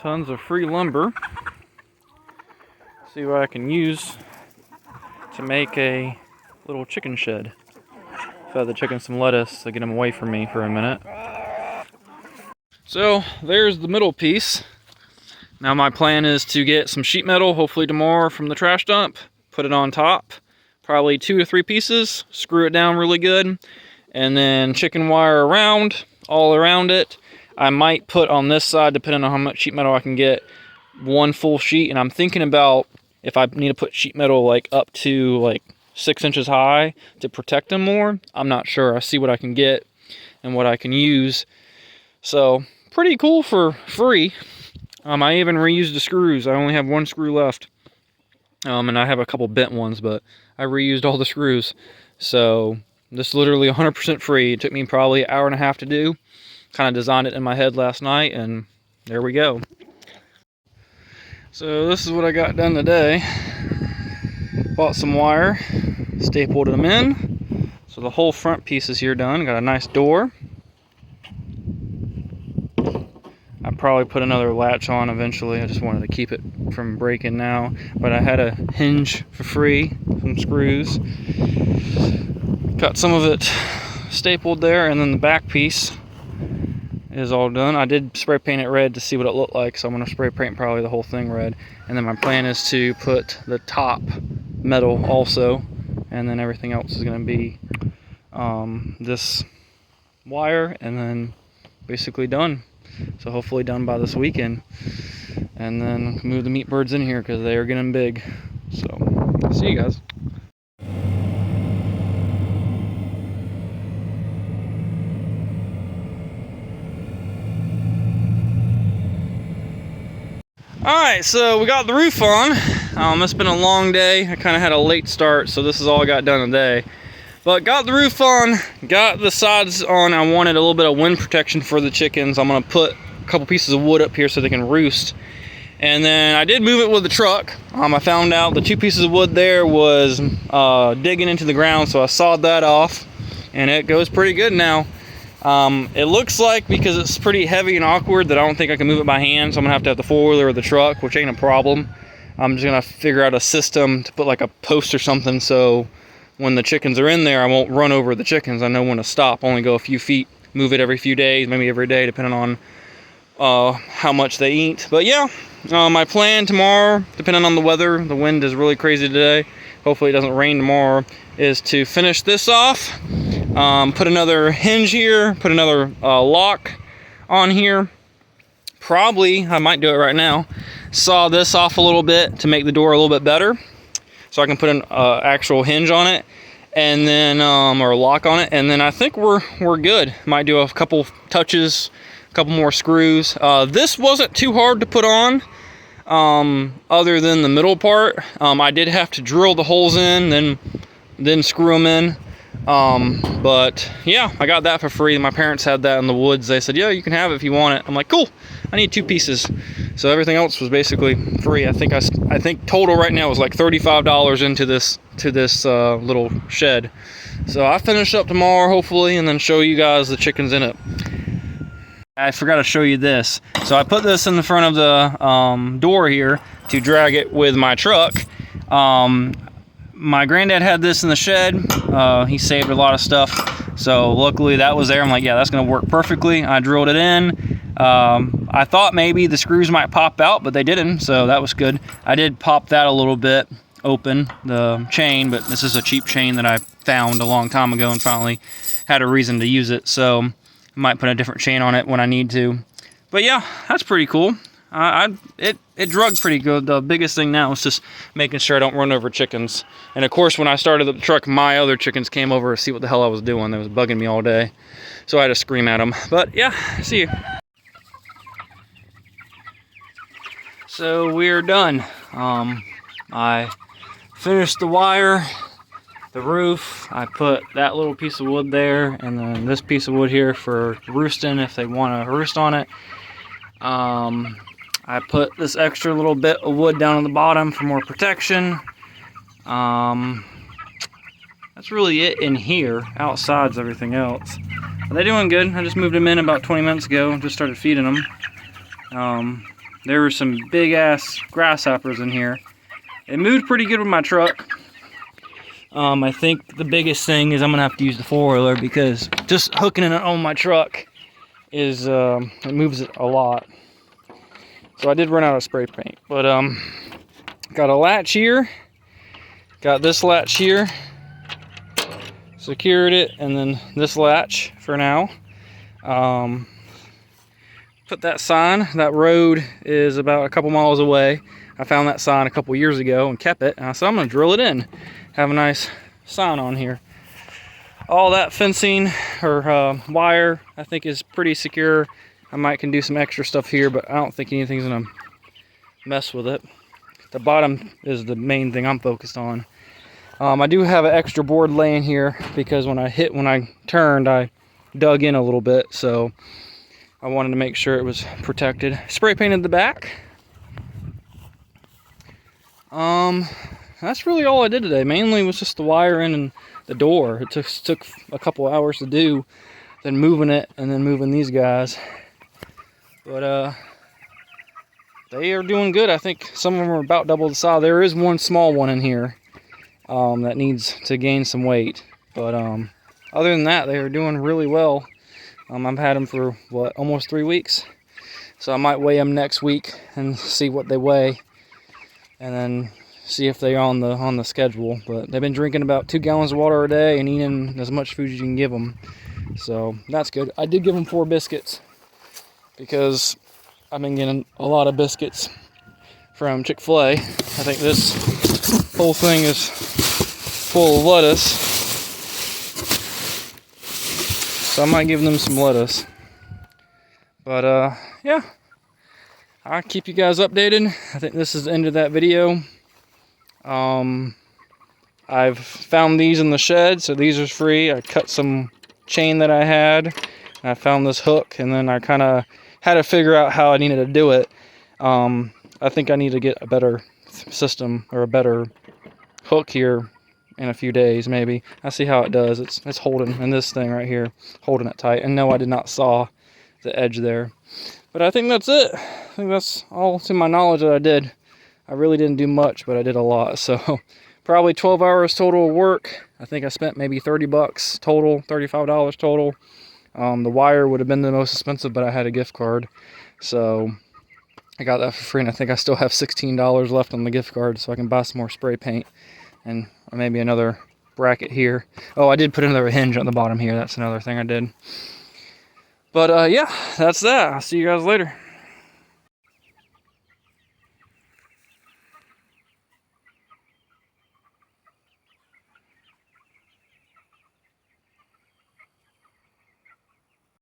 tons of free lumber. See what I can use to make a little chicken shed. Fed the chickens some lettuce to get them away from me for a minute. So there's the middle piece. Now my plan is to get some sheet metal, hopefully tomorrow from the trash dump, put it on top, probably 2 to 3 pieces, screw it down really good, and then chicken wire around, all around it. I might put on this side, depending on how much sheet metal I can get, 1 full sheet, and I'm thinking about if I need to put sheet metal like up to like 6 inches high to protect them more. I'm not sure. I see what I can get and what I can use. So pretty cool for free. I even reused the screws. I only have 1 screw left. And I have a couple bent ones, but I reused all the screws. So this is literally 100% free. It took me probably an hour and a half to do. Kind of designed it in my head last night, and there we go. So this is what I got done today. Bought some wire, stapled them in. So the whole front piece is here done. Got a nice door. I'll probably put another latch on eventually. I just wanted to keep it from breaking now. But I had a hinge for free, some screws. Got some of it stapled there, and then the back piece is all done. I did spray paint it red to see what it looked like, so I'm going to spray paint probably the whole thing red. And then my plan is to put the top metal also, and then everything else is going to be this wire, and then basically done. So hopefully done by this weekend, and then move the meat birds in here because they are getting big. So see you guys. Alright, so we got the roof on. It's been a long day. I kind of had a late start, so this is all I got done today. But got the roof on, got the sides on. I wanted a little bit of wind protection for the chickens. I'm going to put a couple pieces of wood up here so they can roost. And then I did move it with the truck. I found out the 2 pieces of wood there was digging into the ground, so I sawed that off. And it goes pretty good now. It looks like, because it's pretty heavy and awkward, that I don't think I can move it by hand, so I'm going to have the 4-wheeler or the truck, which ain't a problem. I'm just going to figure out a system to put like a post or something, so when the chickens are in there, I won't run over the chickens. I know when to stop, only go a few feet, move it every few days, maybe every day, depending on how much they eat. But yeah, my plan tomorrow, depending on the weather, the wind is really crazy today, hopefully it doesn't rain tomorrow, is to finish this off, put another hinge here, put another lock on here. Probably, I might do it right now, saw this off a little bit to make the door a little bit better, so I can put an actual hinge on it, and then or a lock on it, and then I think we're good. Might do a couple touches, a couple more screws. This wasn't too hard to put on, other than the middle part. I did have to drill the holes in, then screw them in. But yeah, I got that for free. My parents had that in the woods. They said, yeah, you can have it if you want it. I'm like, cool. I need 2 pieces. So everything else was basically free. I think total right now is like $35 into this little shed. So I finish up tomorrow hopefully, and then show you guys the chickens in it. I forgot to show you this. So I put this in the front of the door here to drag it with my truck. My granddad had this in the shed. He saved a lot of stuff, so luckily that was there. I'm like, yeah, that's gonna work perfectly. I drilled it in. I thought maybe the screws might pop out, but they didn't, so that was good. I did pop that a little bit open, the chain, but this is a cheap chain that I found a long time ago and finally had a reason to use it, so I might put a different chain on it when I need to. But yeah, that's pretty cool. It drug pretty good. The biggest thing now is just making sure I don't run over chickens. And of course, when I started the truck, my other chickens came over to see what the hell I was doing. They was bugging me all day, so I had to scream at them. But yeah, see you. So we're done. I finished the wire, the roof. I put that little piece of wood there, and then this piece of wood here for roosting if they want to roost on it. I put this extra little bit of wood down on the bottom for more protection. That's really it in here. Outside's everything else. Are they doing good? I just moved them in about 20 minutes ago and just started feeding them. there were some big ass grasshoppers in here. It moved pretty good with my truck. I think the biggest thing is I'm gonna have to use the 4-wheeler because just hooking it on my truck is it moves it a lot. So I did run out of spray paint, but got a latch here, got this latch here, secured it, and then this latch for now. Put that sign. That road is about a couple miles away. I found that sign a couple years ago and kept it, and I said I'm gonna drill it in, have a nice sign on here. All that fencing or wire I think is pretty secure. I might can do some extra stuff here, but I don't think anything's gonna mess with it. The bottom is the main thing I'm focused on. I do have an extra board laying here because when I turned, I dug in a little bit, so I wanted to make sure it was protected. Spray painted the back. That's really all I did today. Mainly was just the wiring and the door. It took a couple hours to do, then moving it and then moving these guys. But they are doing good. I think some of them are about double the size. There is one small one in here that needs to gain some weight. But other than that, they are doing really well. I've had them for what, almost 3 weeks. So I might weigh them next week and see what they weigh, and then see if they're on the schedule. But they've been drinking about 2 gallons of water a day and eating as much food as you can give them. So that's good. I did give them 4 biscuits because I've been getting a lot of biscuits from Chick-fil-A. I think this whole thing is full of lettuce. So I might give them some lettuce. But yeah, I'll keep you guys updated. I think this is the end of that video. I've found these in the shed, so these are free. I cut some chain that I had, and I found this hook, and then I kind of had to figure out how I needed to do it. I think I need to get a better system or a better hook here in a few days, maybe. I'll see how it does. It's holding, and this thing right here, holding it tight. And no, I did not saw the edge there. But I think that's it. I think that's all to my knowledge that I did. I really didn't do much, but I did a lot. So probably 12 hours total of work. I think I spent maybe 30 bucks total, $35 total. The wire would have been the most expensive, but I had a gift card. So I got that for free, and I think I still have $16 left on the gift card, so I can buy some more spray paint and maybe another bracket here. Oh, I did put another hinge on the bottom here. That's another thing I did. But yeah, that's that. I'll see you guys later.